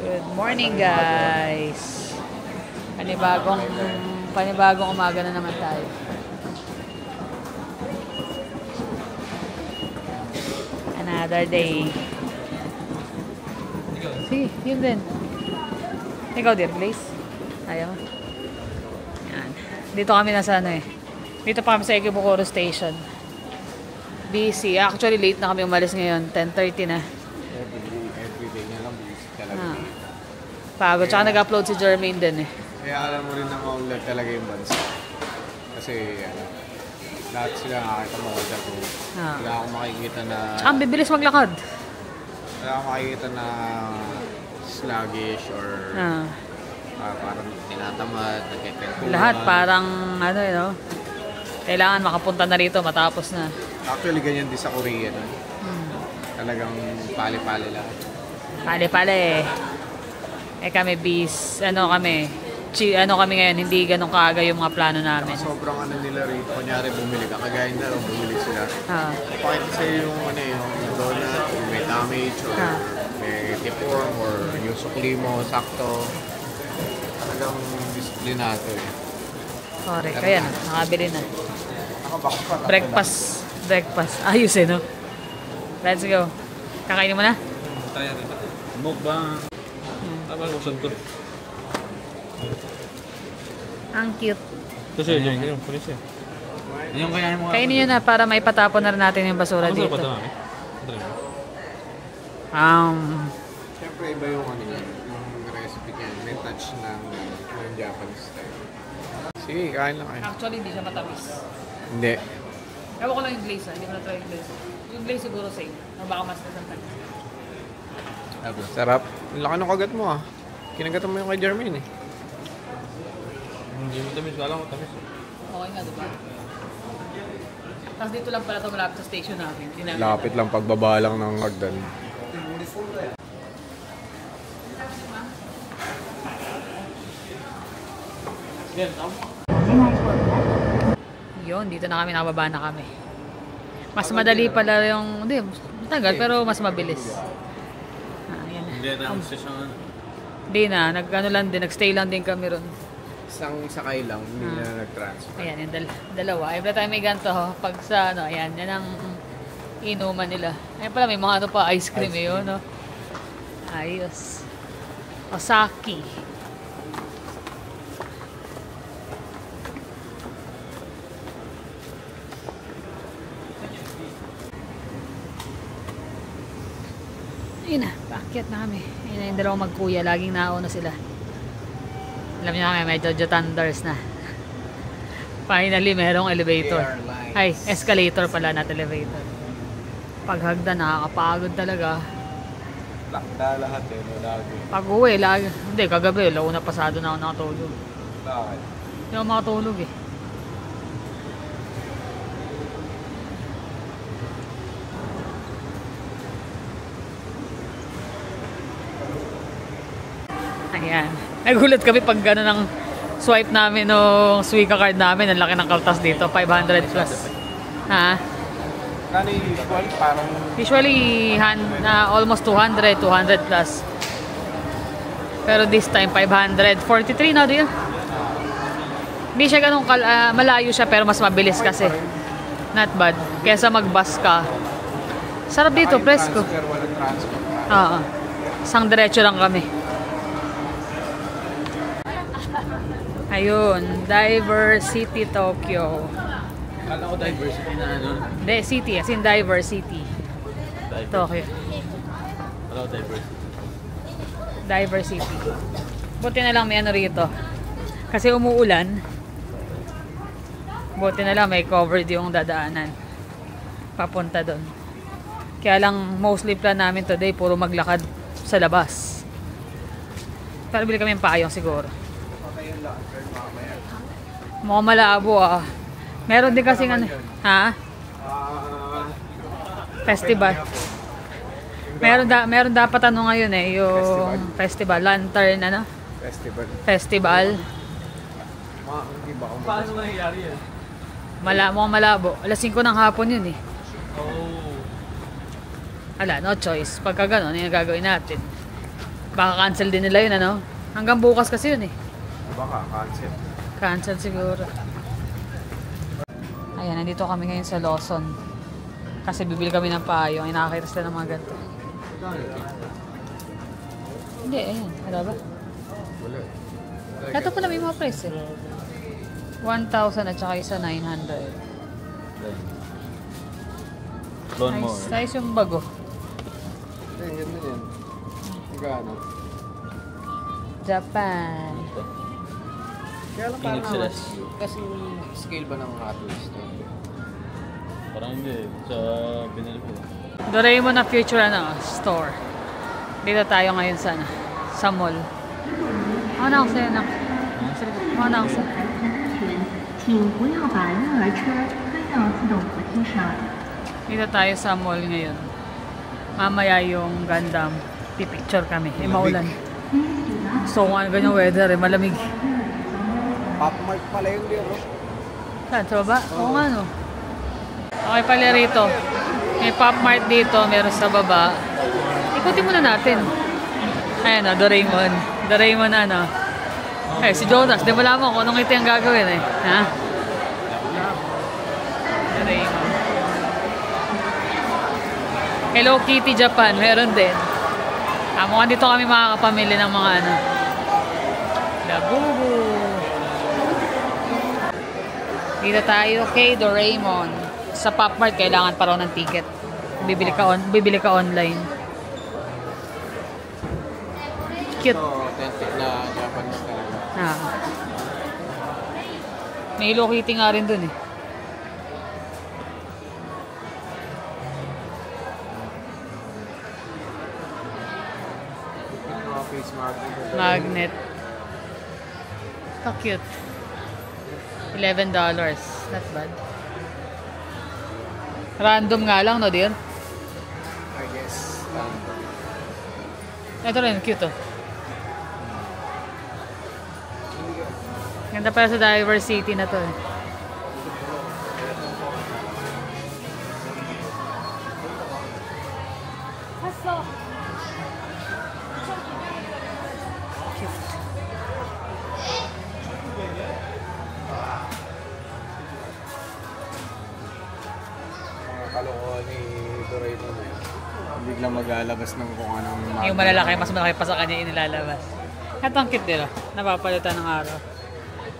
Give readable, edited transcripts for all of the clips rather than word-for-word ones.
Good morning, guys. Panibagong umaga na naman tayo. Another day. Sige, yun din. Ikaw din, please. Ayaw. Yan. Dito kami nasa Dito pa kami sa Ikebukuro Station. Busy. Actually, late na kami umalis ngayon. 10:30 na. Everyday na lang busy talaga. Pagod. Tsaka nag-upload si Jermaine din eh. Kaya alam mo rin na maulad talaga yung bansa. Kasi lahat sila nakakita maulad ko. Wala akong makikita na... Ang bibilis maglakad. Wala akong makikita na sluggish or parang tinatamad, nagkikentuhan. Lahat parang kailangan makapunta na rito matapos na. Actually, ganyan din sa Korea. Talagang pali-pali lang. Pali-pali. Kami kami ngayon, hindi ganun kaaga yung mga plano namin. Sobrang nila rito. Kunyari, bumili ka. Kagaya na lang, bumili sila. Pakita sa'yo yung donut, yung may damage, or may tiporm, or yung sukli mo, sakto. Talagang disiplinado eh. Correct. Kaya nakabili na. Breakfast. Ayos no? Let's go. Kakainin mo na? Tayo dito. Mukbang. Tama ko santo. Ang cute. Kasi yung pulis eh. Yung kaya mo. Kainin nyo na para may patapon na rin natin yung basura dito. Siyempre iba yung yung recipe niya. May touch ng Japanese style. Sige, kain lang kayo. Actually, hindi siya matamis. Hindi. Ewan ko lang yung glaze hindi ko na-try yung glaze. Yung glaze siguro same. O baka mas nasantan. Sarap. Ang laki ng kagat mo Kinagatan mo yung kay Jermaine eh. Hindi mo tamis. Kala ko tamis. Okay nga, diba? Tapos dito lang pala ito malapit sa station namin. Lapit lang pagbaba lang ng hagdan. Yun, dito na kami, nakababa na kami. Mas madali pala yung, matagal pero mas mabilis. Ayan na. Hindi na ang session. Hindi na, nag-stay lang din kami ron. Isang sakay lang, hindi na nag-transfer. Ayan, yung dalawa. Every time may ganito, pag sa ayan, yan ang inuman nila. Ayan pala, may mga pa, ice cream yun, Ayos. Osaki. Ayun na, paakyat na kami. Ayun na yung dalawang magkuya, laging nauna sila. Alam niyo kami, medyo thunders na. Finally, merong elevator. Ay, escalator pala, not elevator. Paghagdan, nakakapagod talaga. Lakta lahat lagi. Pag-uwi, lagi. Hindi, kagabi, launa pasado na ako nakatulog. Bakit? Hindi ako makatulog eh. Ayan. Nagulat kami pag gano'n ang swipe namin nung Suica card namin. Ang laki ng kaltas dito. 500 plus. Kano yung usual? Parang... Usually, almost 200 plus. Pero this time, 500. 43 na din. Hindi siya ganun malayo siya pero mas mabilis kasi. Not bad. Kesa mag-bus ka. Sarap dito, presko. Oo. Isang diretso lang kami. Ayun, Diversity Tokyo. Kala ko diversity na Hindi, city. As in Diversity. Tokyo. Kala ko Diversity. Buti na lang may rito. Kasi umuulan. Buti na lang may covered yung dadaanan. Papunta doon. Kaya lang mostly plan namin today puro maglakad sa labas. Pero bili kami ng payong siguro. Mukhang malabo Meron din kasing festival. Meron dapat ngayon yung festival. Lantern Festival. Hindi ba ako Paano nangyayari yan? Mukhang malabo. Alas 5 ng hapon yun Oh. Ala, no choice. Pagka gano'n, yung gagawin natin. Baka cancel din nila yun, ano? Hanggang bukas kasi yun eh. Baka, cancel. Cancel siguro. Ayan, nandito kami ngayon sa Lawson. Kasi bibili kami ng payo. Ay, nakakita sila ng mga ganito. Hindi, ayan. Wala ba? Wala. Ito pala may mga price eh. 1,000 at saka isa 900. Lawnmower. Nice yung bago. Hindi, ganda yan. Magkano? Japan. Kaya lang Init parang sila. kasi scale ba ng Hot Wheels to? Parang hindi. Sa binili ko. Doraemon na future store. Dito tayo ngayon sa mall. Ako na ako sa'yo, anak. Ako na ako sa'yo. 请不要把婴儿车推到自动扶梯上。 Dito tayo sa mall ngayon. Mamaya yung Gundam. Pipicture kami. Eh, maulan. So, kung ano ganyan weather eh, malamig. Pop Mart pala yung biro. Saan? Sa baba? Oo nga no. Okay pala rito. May Pop Mart dito, meron sa baba. Ikutin muna natin. Ayan o, Doraemon. Doraemon na ano. Eh, si Jonas, di ba lamang kung anong ito yung gagawin eh. Ha? Doraemon. Hello Kitty Japan, meron din. Mukhang dito kami makakapamili ng mga ano. Labubu. Dito tayo kay Doraemon. Sa Pop Mart, kailangan pa raw ng ticket. Bibili ka online. Cute. So, authentic na Japanese talaga. Ah. May Hello Kitty nga rin dun eh. Mga face magnet. Magnet. So cute. $11. Not bad. Random nga lang, no, dear? I guess. Ito rin, cute oh. Ganda pala sa diversity na to eh. Cute. Mga kalokohan ni Doraemon eh. Biglang maglalabas ng kung anong Yung malalaki, mas malaki pa sa kanya yung nilalabas. Ito ang cute nila. Napapalitan ng araw.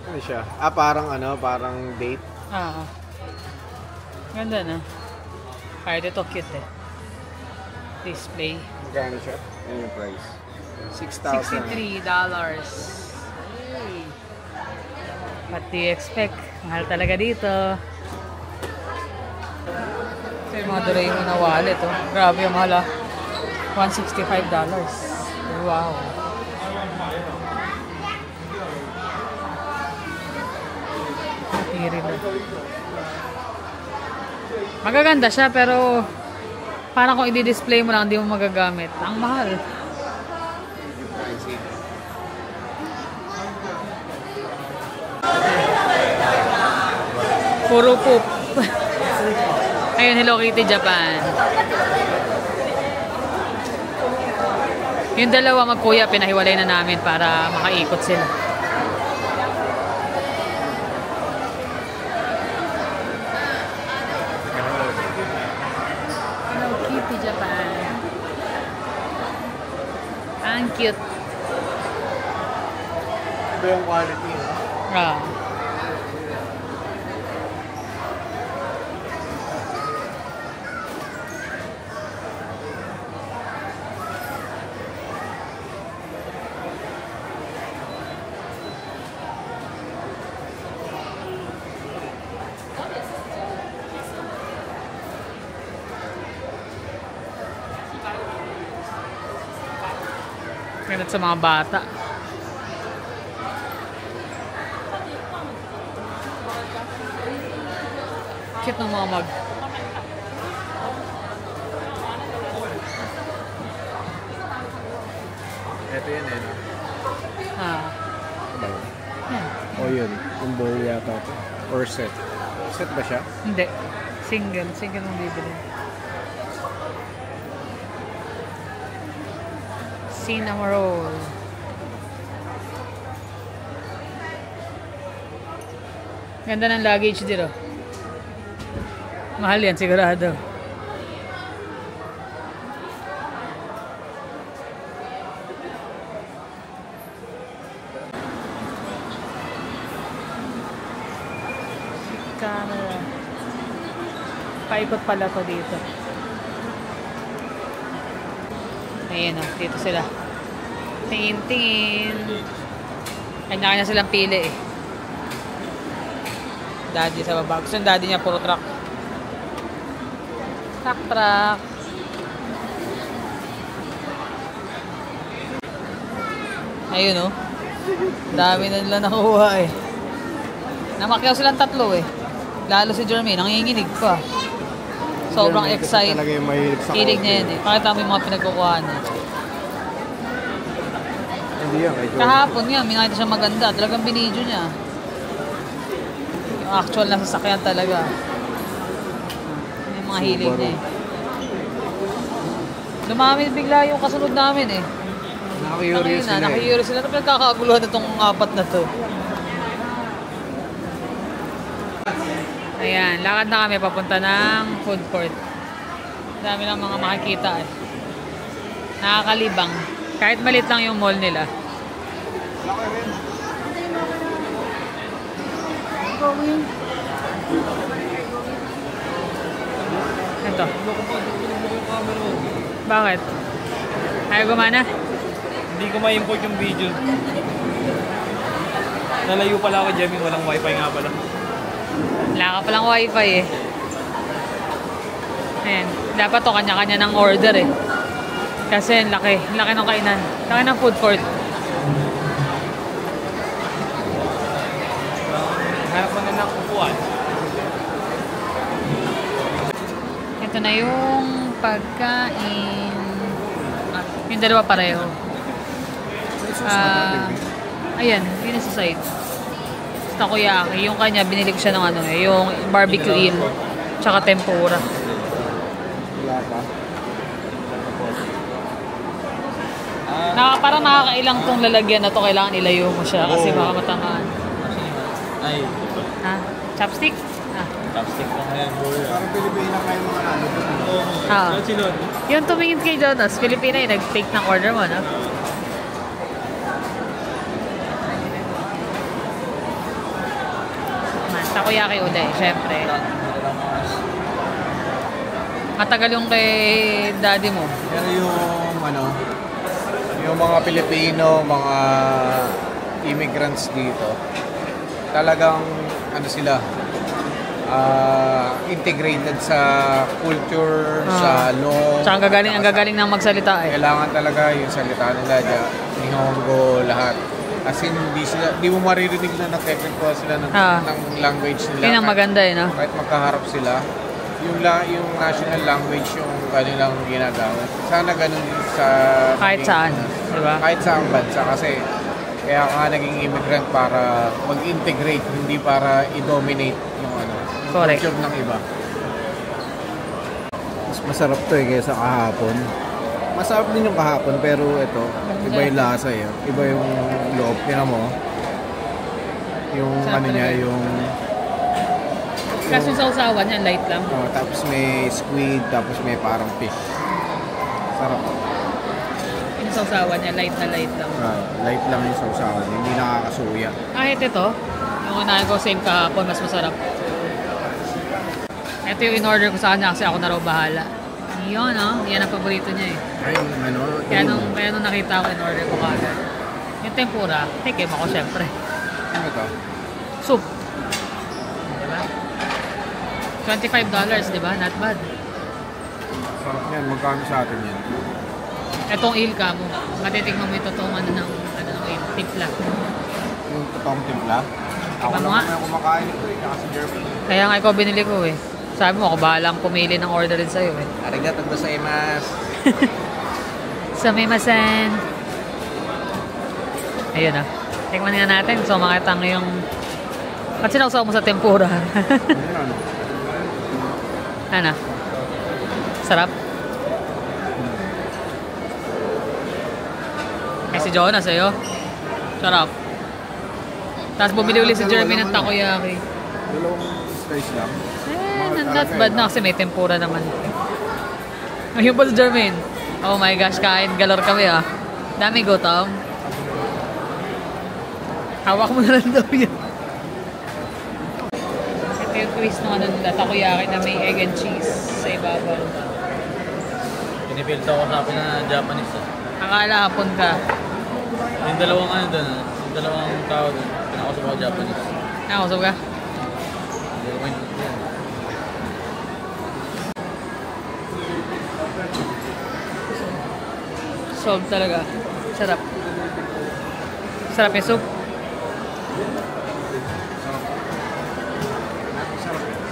Ano siya? Parang parang date. Ah. Ganda na. Kahit ito cute eh. Display. Magkano siya? Ano yung price? $6,000. $63. Hey. What do you expect? Mahal talaga dito. Ito yung mga Doraemon na wallet. Oh. Grabe yung mahal ah. $165. Wow. Matiri na. Magaganda siya pero parang kung i-display mo lang, hindi mo magagamit. Ang mahal. Puro poop. Ayun, Hello Kitty Japan. Yung dalawa magkuya, pinahiwalay na namin para makaikot sila. Hello Kitty Japan. Ang cute. Iba yung quality, no? Ah. Ganun sa mga bata. Cute ng mga mag. Ito yan eh, no? Ah. Yan. O yun, yung bowl yata ito. Or set. Set ba siya? Hindi. Single. Single ang bibili. Cinnamon roll. Ganda ng luggage dito. Mahal yan, sigurado. Camera. Paikot pala to dito. Ayan o, dito sila. Tingin-tingin. Kanya-kanya silang pili eh. Daddy sa baba. Gusto yung daddy niya puro truck. Truck. Ayun o. Dami na nila nakuha eh. Namakyaw silang tatlo eh. Lalo si Jermaine, nanginginig pa. Sobrang excited. Talaga yung mahilig sa Hilig niya yun eh. Pakita mo yung mga pinagkukuhaan niya. Hindi yan, kay Jordan. Kahapon nga, may nakita siya maganda. Talagang binidyo niya. Yung actual na sasakyan talaga. Yung mga hilig niya eh. Lumami bigla yung kasunod namin eh. Nakakiyurious sila eh. Nakakiyurious sila. Nagkakaguluhan na itong apat na to. Ayan, lakad na kami papunta ng food court. Dami lang mga makikita eh. Nakakalibang. Kahit malit lang yung mall nila. Ito. Bakit? Ayaw gumana? Hindi ko ma-import yung video. Nalayo pala ako, Jemmy. Walang wifi nga pala. Wala ka palang wifi eh. Ayan. Dapat to kanya-kanya ng order eh. Kasi laki. Laki ng kainan. Laki ng food court. Hanap mo na ng upuan. Ito na yung pagkain. Yung dalawa pareho. Ayan. Yun yung sa side. Takoyaki. Yung kanya, binili ko siya ng ano eh. Yung barbecue eel. Tsaka tempura. Wala pa. Parang nakakailang tong lalagyan na to. Kailangan ilayo mo siya kasi baka matamaan. Ay, Ha? Chopstick? chopstick lang yan. Parang Pilipina kayo mga ano. Ah. Silon. Yung tumingin kay Jonas, Pilipina yung nag-take ng order mo, no? Takoyaki ulit, syempre. Matagal yung kay daddy mo. Pero yung ano, yung mga Pilipino, mga immigrants dito, talagang ano sila, integrated sa culture, sa law. Tsaka ang gagaling ng magsalita eh. Kailangan talaga yung salita nila dyan, Nihongo, lahat. As in, di mo maririnig na nag-technical sila ng language nila. Yun ang maganda eh, no? Kahit magkaharap sila, yung national language yung kanilang ginagamit. Sana ganun sa... Kahit saan, di ba? Kahit saang bansa kasi kaya ka naging immigrant para mag-integrate, hindi para i-dominate yung ano, yung Correct. culture ng iba. Mas masarap to eh kaysa kahapon. Masarap din yung kahapon pero ito, iba yung lasa eh. Iba yung loob. Tingnan mo. Yung Sarap ano niya, talaga. yung... Kaso sa usawan yan, light lang. tapos may squid, tapos may parang fish. Sarap. Yung sa usawan niya, light na light lang. Light lang yung sausawan. Hindi nakakasuya. Kahit ito, yung unahin ko same kahapon, mas masarap. Ito yung in-order ko sa kanya kasi ako na raw bahala. Yun, no? Yan ang paborito niya eh. Ay, ano? Kaya nung nakita ko, in-order ko kagad. Yung tempura, tikim ako syempre. Ano to? Soup. Diba? $25, diba? Not bad. Sarap yan. Magkano sa atin yan? Etong ilka mo. Matitignan mo yung totoong ano ng il. Timpla. Yung totoong timpla? Ako Ano lang nga? naman kumakain ito eh. Kasi Jeremy. Kaya nga ikaw binili ko eh. Sabi mo, ako bahalang pumili ng order din sa'yo eh. Arigatou gozaimasu. Sumimasen. Ayun ah. Tikman nga natin. So makita mo yung... Ba't sinausaw mo sa tempura? Ano? Ano? Sarap? si Jonas sa'yo. Sarap. Tapos bumili ulit si Jeremy ng takoyaki. Dalawang slice lang. Not bad na kasi may tempura naman. Ayun pa si Jermaine. Oh my gosh, kain galor kami ah. Dami gutom. Hawak mo na lang daw yan. Ito yung twist ng ano nila, takoyaki na may egg and cheese sa ibabaw. Pinipilto ko sa akin na Japanese. Akala hapon ka. Yung dalawang ano doon, yung dalawang tao doon, pinakausap ako Japanese. Nakausap ka? Solve talaga. Sarap. Sarap yung soup.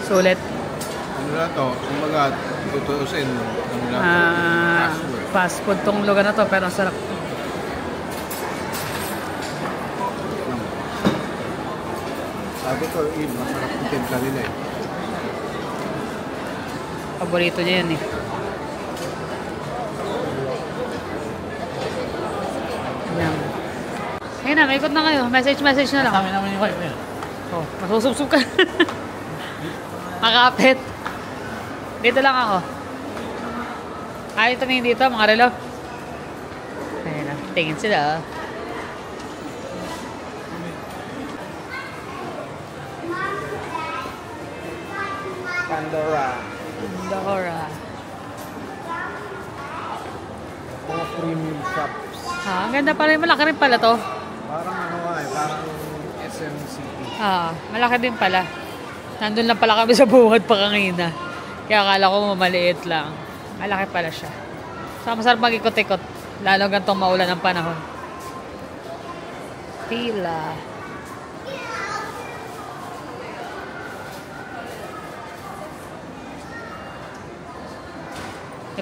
Sulit. Ano na to? Kumbaga, tutuusin. Ano na to? Fast food tong lugar na to, pero ang sarap. Sabi ko, masarap yung timpla nila eh. Paborito niya yan eh. Ayan. Ayun na, may ikot na kayo. Message na lang. Kami naman yung wife niya. Oh, masusubsub ka. Makapit. Dito lang ako. Ayaw tumingin dito, mga relo. Ayun na, tingin sila. Pandora. Pandora. Mga premium shops. Ah, ang ganda pa rin. Malaki rin pala to. Parang ano nga eh, parang SM City. Ah, malaki din pala. Nandun lang pala kami sa buhat pa kanina. Kaya akala ko maliit lang. Malaki pala siya. So, masarap mag-ikot-ikot. Lalo gantong maulan ng panahon. Pila.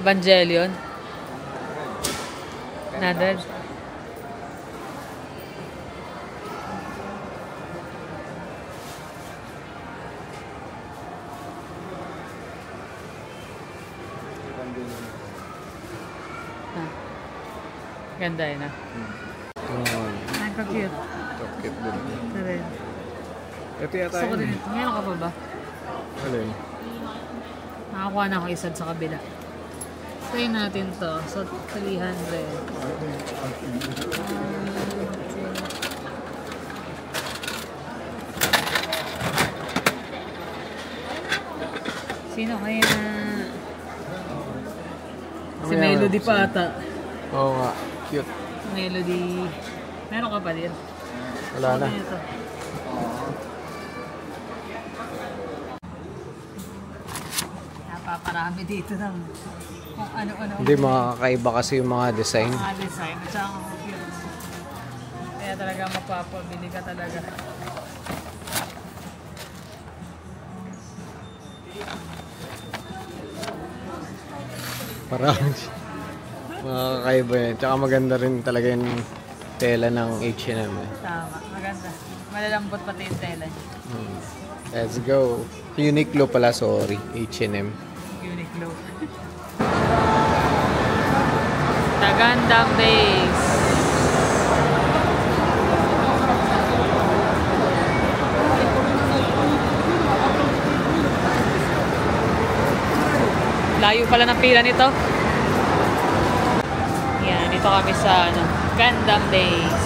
Evangelion. 100. Ganda yun ah. Ang cute. Cute din. Ito rin. Ito yata Gusto ko yun rin eh. ito. Meron ka pa ba? Alin? Nakakuha na ako isa sa kabila. Try natin to. So, 300. Sino kaya? Si Melody pa ata. Oo nga. Cute. Melody. Meron ka pa din? Wala na. Ito. Napaparami dito ng kung ano-ano. Hindi, makakaiba kasi yung mga design. Mga design. At saka ang cute. Kaya talaga mapapabili ka talaga. Parang makakaiba yan. Tsaka maganda rin talaga yung tela ng H&M eh. Tama. Maganda. Malalambot pati yung tela. Let's go. Uniqlo pala, sorry. H&M. Uniqlo. Tagandang base. Layo pala ng pila nito. Yan, dito kami sa Gundam Base.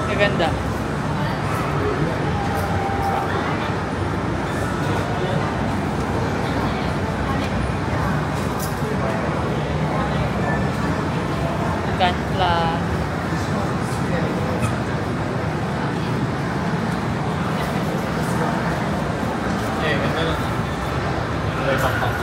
Maganda. Gunpla. Ganda lang. May pakpak.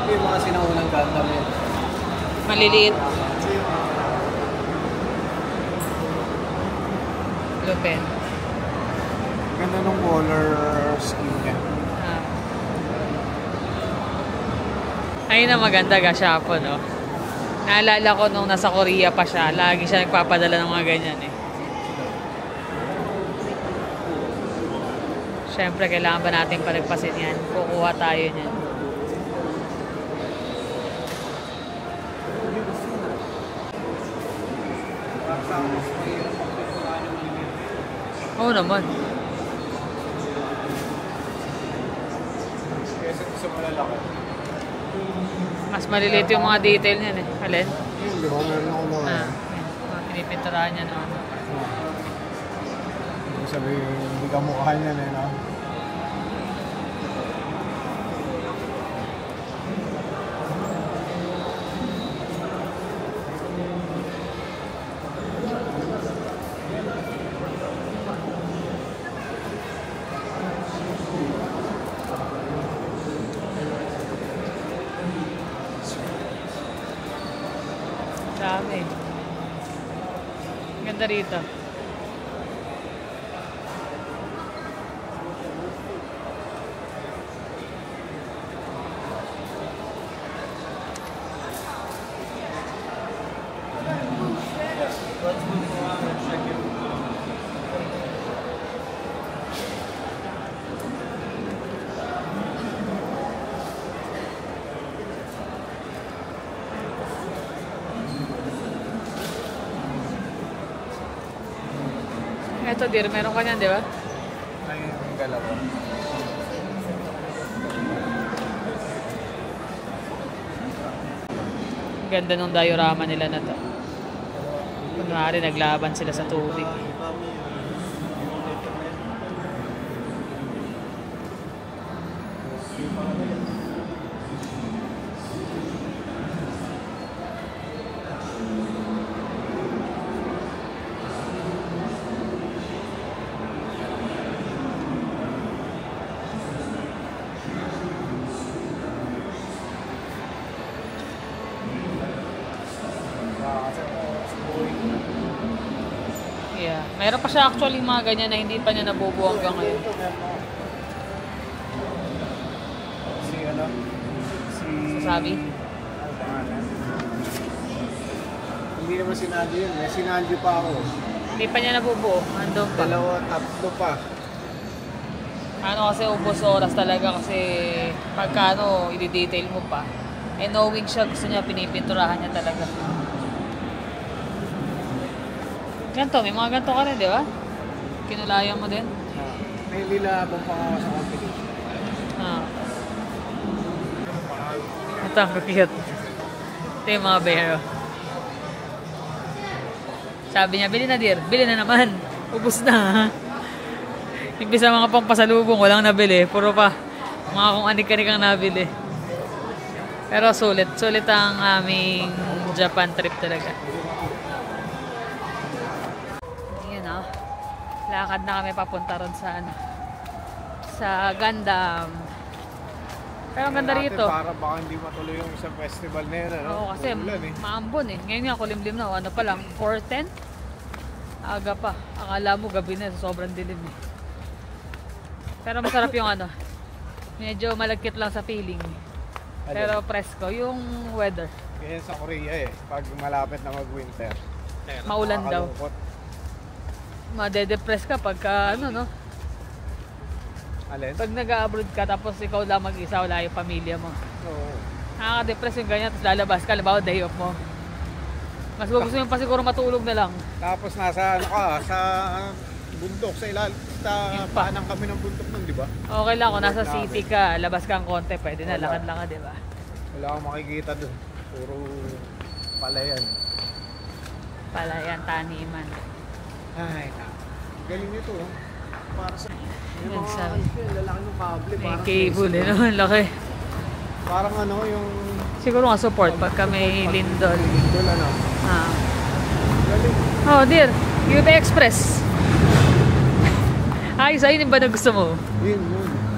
Yung mga sinaunang Gundam yun. Maliliit. Lupin. Ganda nung color scheme niya. Ayun na maganda ga siya po, no? Naalala ko nung nasa Korea pa siya, lagi siya nagpapadala ng mga ganyan eh. Siyempre, kailangan ba natin palagpasin yan? Kukuha tayo niyan. Oo naman. Mas maliliit yung mga detail niyan eh. Alin? Hindi ba? Meron ako mga... Yan. Pinipinturahan niya no? Ibig sabihin, hindi ka mukha niyan eh, no? Dami. Ganda rito. Ito dir, meron ka niyan, di ba? Ay, yung galaw. Ganda nung diorama nila na to. Kunwari, naglaban sila sa tubig. Yeah. Meron pa siya actually mga ganyan na hindi pa niya nabubuo hanggang ngayon. Si ano? Sasabi? Ano pangalan? Hindi naman sinadyo yun. May sinadyo pa ako. Hindi pa niya nabubuo. Andun pa. Dalawa, tatlo pa. Ano kasi ubos oras talaga kasi pagka ano, i-detail mo pa. Eh knowing siya, gusto niya, pinipinturahan niya talaga. Ganto, may mga ganto ka rin, di ba? Kinulayan mo din? May lilabang pa ako sa competition. Ah. Ito, ang cute. Ito yung mga bear. Sabi niya, bili na dir. Bili na naman. Ubus na. Imbis sa mga pampasalubong, walang nabili. Puro pa. Mga kung anik-anik ang nabili. Pero sulit. Sulit ang aming Japan trip talaga. Lakad na kami papunta ron sa ano, sa Gundam. Pero ang ganda rito. Para baka hindi matuloy yung isang festival na yun, ano? Oo, kasi maambon eh. Ngayon nga kulimlim na, ano pa lang, 4:10? Aga pa. Akala mo gabi na, sobrang dilim eh. Pero masarap yung ano, medyo malagkit lang sa feeling. Pero presko yung weather. Kaya sa Korea eh, pag malapit na mag-winter. Maulan daw. Made-depress ka pagka ano no. Alin? Pag nag-abroad ka tapos ikaw lang mag-isa, wala yung pamilya mo. Oo. Nakaka-depress yung ganyan, tapos lalabas ka, halimbawa day off mo. Mas gusto mo pa siguro matulog na lang. Tapos nasa ano ka, sa bundok, sa sa paanang kami ng bundok nun, di ba? Okay lang kung nasa city ka, labas ka ang konti, pwede na, lakad lang ka, di ba? Wala kang makikita dun. Puro palayan. Palayan, taniman. Ay, galing nito. Oh. Para sa... May Yan, mga sabi. lalaki ng cable. May cable eh, no? Laki. Parang ano, yung... Siguro nga support pagka may lindol. Lindol, ano? Ah. Galing. Oh, dear. UP Express. Ayos, ayun yung ba na gusto mo? Yun.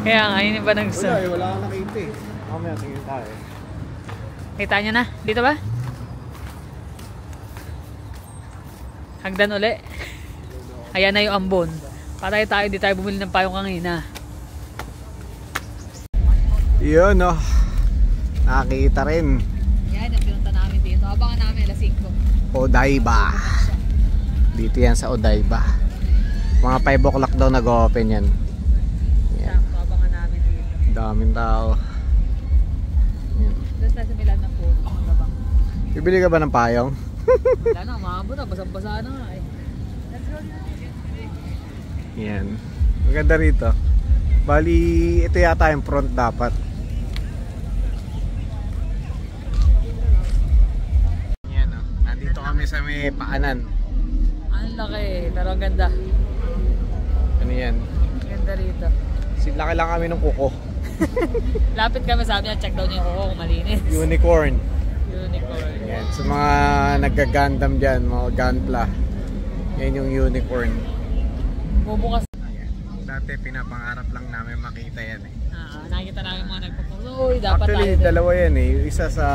Kaya nga, ayun yung ba na gusto mo? Wala kang nakita eh. Mamaya, tingin tayo. Kita nyo na? Dito ba? Hagdan uli. Ayan na yung ambon. Patay tayo, di tayo bumili ng payong kanina. Yun, no. nakita rin. Yan yung pinunta namin dito. Abangan namin alas 5. Odaiba. Dito yan sa Odaiba. Mga 5 o'clock daw nag-open yan. Yan. Sakto, abangan namin dito. Daming tao. Yan. Doon tayo sa Milan na po. Bibili ka ba ng payong? Wala na, mahabot na. Basang-basa na nga eh. Let's go. Yan. Maganda rito. Bali, ito yata yung front dapat. Yan o. Nandito kami sa may paanan. Ang laki eh, pero ang ganda. Ano yan? Ganda rito. Laki lang kami ng kuko. Lapit kami, sabi niya, check daw niya yung kuko kung malinis. Unicorn. Unicorn. Yan. Sa mga nagga-Gundam dyan, mga Gunpla. Yan yung unicorn. Bubukas. Ayan. Dati pinapangarap lang namin makita yan eh. Nakikita namin mga nagpo-post. Uy, dapat Actually, tayo. dalawa yan eh. Yung isa sa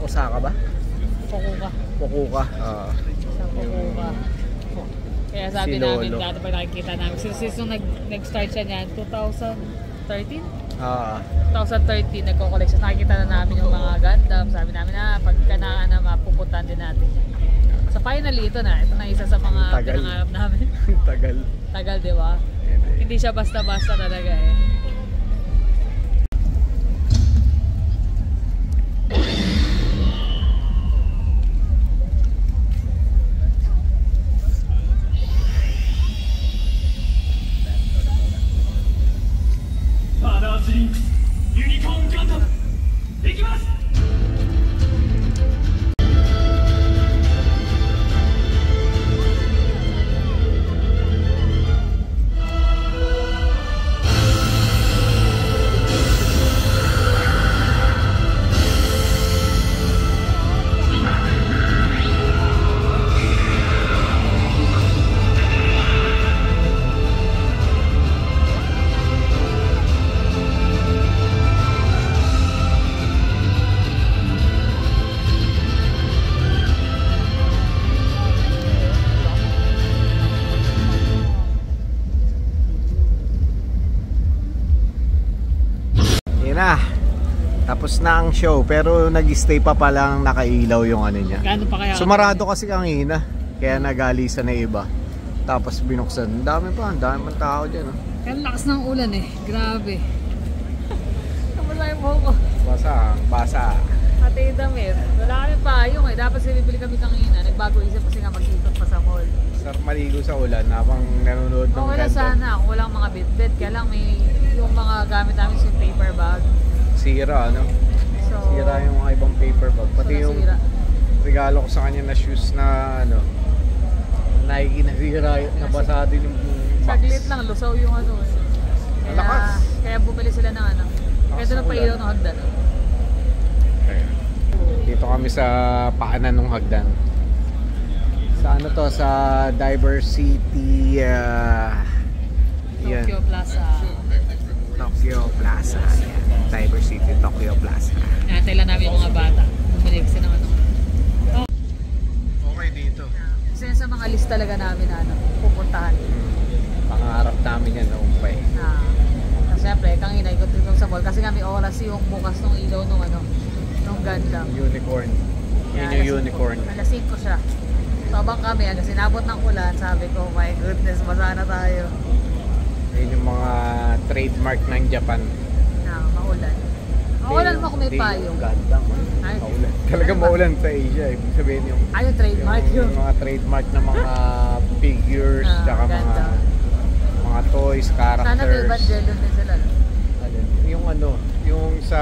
Osaka ba? Fukuoka. Fukuoka. Sa Fukuoka. Kaya sabi Si namin, Lolo. dati pag nakikita namin, since nung nag-start siya niyan, 2013? 2013, nagko-collect siya. Nakikita na namin yung mga Gundam. Sabi namin pagka na mapupuntahan din natin. So finally, ito na isa sa mga Tagal. pinangarap namin. Tagal. Tagal, di ba? Hindi siya basta-basta talaga eh. Tapos na ang show pero nag-stay pa palang nakailaw yung ano niya. Gaano pa kaya? Sumarado kasi kanina kaya nagalisan na iba. Tapos binuksan. Ang dami pang tao dyan. Oh. Kaya lakas ng ulan eh. Grabe. Nabasa yung buhok ko. Basa. Pati yung damit. Wala kami payong eh. Dapat sinibili kami kanina. Nagbago isip kasi nga mag-ikot pa sa mall. Sarap maligo sa ulan habang nanonood ng Okay lang sana kung walang mga bit-bit. Kaya lang may yung mga gamit namin yung paper bag. Sira ano? So, Sira yung mga ibang paper bag. Pati yung regalo ko sa kanya na shoes na ano, Nike na sira, nabasa din yung box. Saglit lang, lusaw yung ano eh. Malakas. Kaya bumili sila ng ano. Kaya doon ang pailaw ng hagdan. Dito kami sa paanan ng hagdan. Sa ano to? Sa Diversity Tokyo Plaza. Tokyo Plaza. Yan. Diversity Tokyo Plaza. Natay lang namin yung mga bata. Bumili kasi ng ano. Okay dito. Isa sa mga list talaga namin na ano, pupuntahan. Pangarap namin yan noong pa eh. Kasi syempre, kanina ikot dito sa mall. Kasi nga may oras yung bukas ng ilaw nung ano, nung Gundam. Unicorn. Yun yung unicorn. Alas 5 siya. So abang kami, agad sinabot ng ulan, sabi ko, my goodness, basa na tayo. Yun yung mga trademark ng Japan. Maulan. Maulan mo kung may payong. Gundam. Maulan. Talaga maulan sa Asia. Ibig sabihin yung yung trademark yun. Yung mga trademark ng mga figures, tsaka mga toys, characters. Sana may Evangelion din sila. Yung ano, yung sa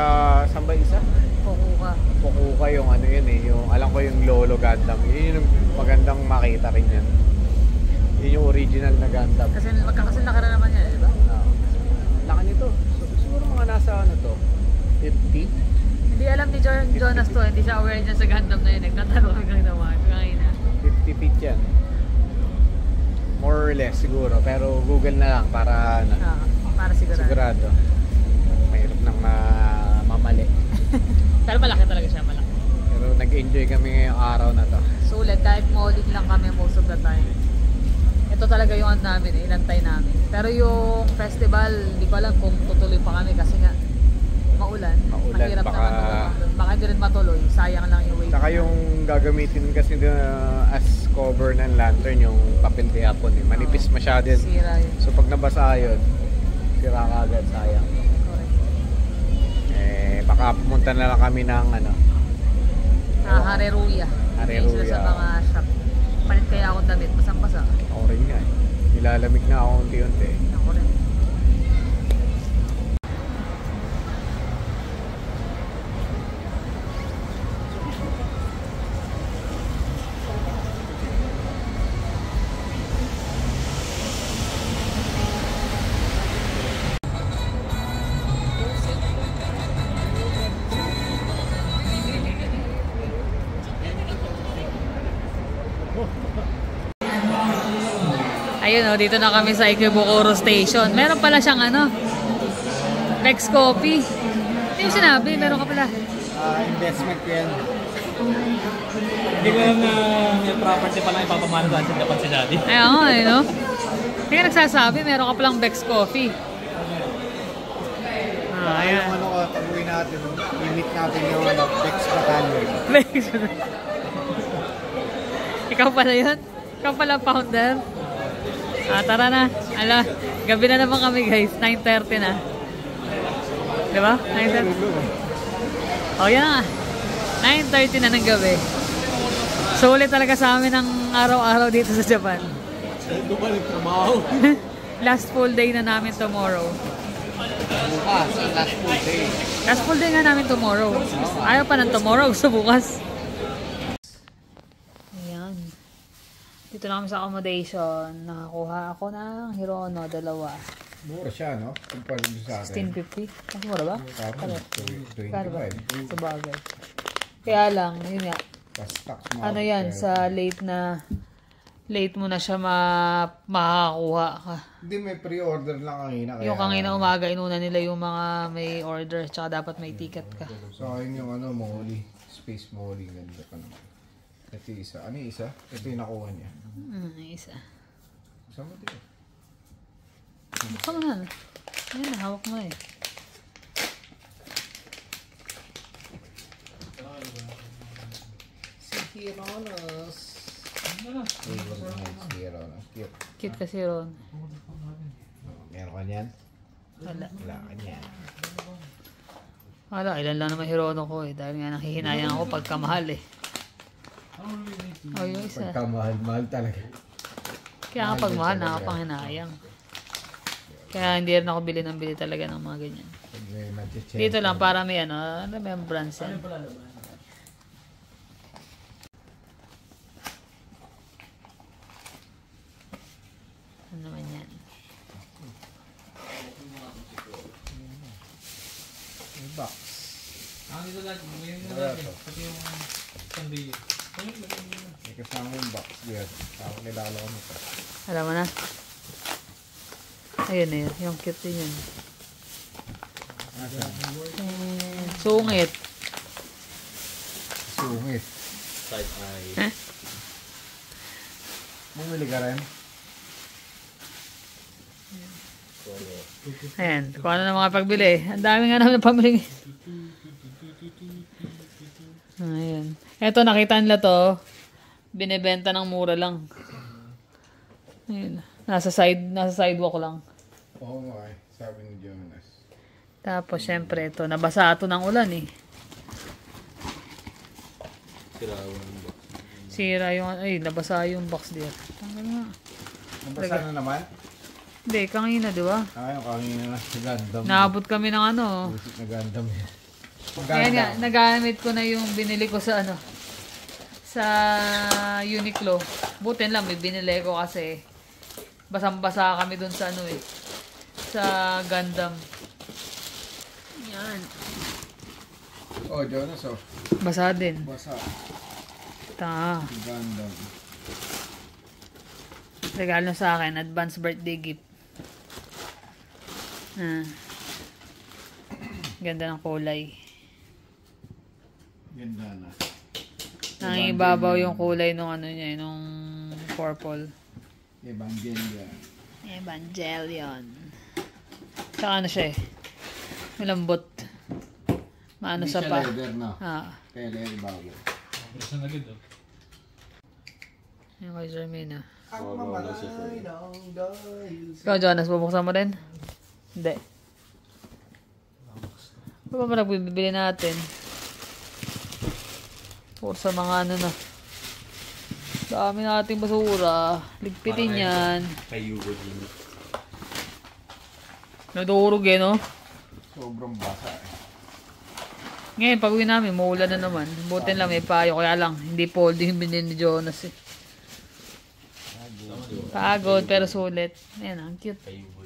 saan ba isa? Fukuoka yung ano yun eh, yung alam ko yung Lolo Gundam. Yun yung magandang makita rin yan. Yun yung original na Gundam. Kasi magkakasin na naman yan, di ba? Laki nito. Siguro mga nasa ano to? 50? Hindi alam ni Jonas to, hindi siya aware niya sa Gundam na yun. Nagtatanong hanggang naman. 50 feet yan. More or less siguro. Pero Google na lang para ano. Para sigurado. Mahirap nang mamali. Pero malaki talaga siya, malaki. Pero nag-enjoy kami ngayong araw na to. Sulit, kahit malling lang kami most of the time. Ito talaga yung ano namin, inantay namin. Pero yung festival, hindi ko alam kung tutuloy pa kami kasi nga maulan. Mahirap baka gagamitin kasi as cover ng lantern yung papel de hapon eh. Manipis masyado yun. Sira yun. So pag nabasa yun, sira ka agad, sayang. Correct. Eh, baka pumunta na lang kami ng ano. Hareruya. Hareruya. Sila sa mga shop. Palit kaya akong damit. Basang-basa. Ako rin nga eh. Nilalamig na ako unti-unti. Ako rin. Ayun o, dito na kami sa Ikebukuro Station. Meron pala siyang ano, Bex Coffee. Hindi mo sinabi, meron ka pala. Investment ko yan. Hindi ko alam na may property pa lang ipapamana sa Japan si Daddy. Ayun nga eh, no? Kaya nagsasabi, meron ka palang Bex Coffee. Ayun, ano ko, pag-uwi natin, limit natin yung ano, Bex Batalyon. Bex. Ikaw pala yun? Ikaw pala founder? Tara na. Ala, gabi na naman kami guys. 9:30 na. Diba? 9:30. Oh, yan nga. 9:30 na ng gabi. Sulit talaga sa amin ang araw-araw dito sa Japan. Dumalik trabaho. Last full day na namin tomorrow. Bukas, last full day. Last full day nga namin tomorrow. Ayaw pa ng tomorrow, so bukas. Ayan. Dito na kami sa accommodation. Nakakuha ako ng Hirono, 2. Mura siya, no? Kumpara doon sa akin. 1650. Mas mura ba? Parang 25. Sa bagay. Kaya lang, yun nga. Tax Ano yan, sa late mo na siya makakakuha ka. Hindi, may pre-order lang kanina. Kaya, Yung kanina umaga, inuna nila yung mga may order, tsaka dapat may ticket ka. So, ayun yung ano, Molly. Space Molly. Ganda pa naman. Ito yung isa. Ano yung isa? Ito yung nakuha niya. Isa. Saan mo dito? Buksan mo na. Ayun, hawak mo eh. Si Hironos. Hironos. Cute. Cute kasi Ron. Meron ka niyan? Wala. Wala ka niyan. Wala, ilan lang naman Hirono ko eh. Dahil nga nanghihinayang ako pagkamahal eh. Oh, yung isa. Pagkamahal-mahal talaga. Kaya kapag mahal, nakapanghinayang. Kaya hindi rin ako bili ng bili talaga ng mga ganyan. Dito lang para may ano may brands yan. Ano naman yan? May box. Dito lagi, may pati yung sandili. May kasama yung box. Weird. Ako nilala ko nito. Alam mo na? Ayun eh, yung cute din yun. Sungit. Sungit. Side eye. Eh? Bumili ka rin? Ayan, kung ano na mga pagbili. Ang dami nga namin pamili. Ayan. Eto, nakita nila to. Binibenta ng mura lang. Ayan. Nasa sidewalk lang. Oo nga eh. Sabi ni Jonas. Tapos, syempre, ito. Nabasa ito ng ulan eh. Sira yung, ay, nabasa yung box there. Tanggal nga. Nabasa na naman? Hindi, kanina, di ba? Ayun, kanina na sa Gundam. Naabot kami ng ano. Busit na Gundam yan. Kaya nga, nagamit ko na yung binili ko sa ano. Sa Uniqlo. Butin lang, may binili ko kasi basang-basa kami dun sa ano eh. Sa Gundam. Yan. Oh, Jonas oh. Basa din. Basa. Ta. Gundam. Regalo sa akin, advance birthday gift. Ganda ng kulay. Ganda na. Nangibabaw yung kulay nung ano niya, nung purple. Evangelion. Evangelion. Tsaka ano siya eh. Malambot. Maano Hindi sa siya pa. leather, no? Ah. Kaya leather bago. Bilis na agad oh. Yung kay Jermaine, ah. Ang mamalay ng dahil sa... Ikaw, Jonas, bubuksan mo rin? Hindi. Ano ba nagbibili natin? Or sa mga ano na. Dami nating basura. Ligpitin yan. Kay Hugo din. Nadurog eh, no? Sobrang basa eh. Ngayon, pag uwi namin, maulan na naman. Buti lang may payo. Kaya lang, hindi folding yung binili ni Jonas eh. Pagod, pero sulit. Ayan, ang cute. Kay Hugo.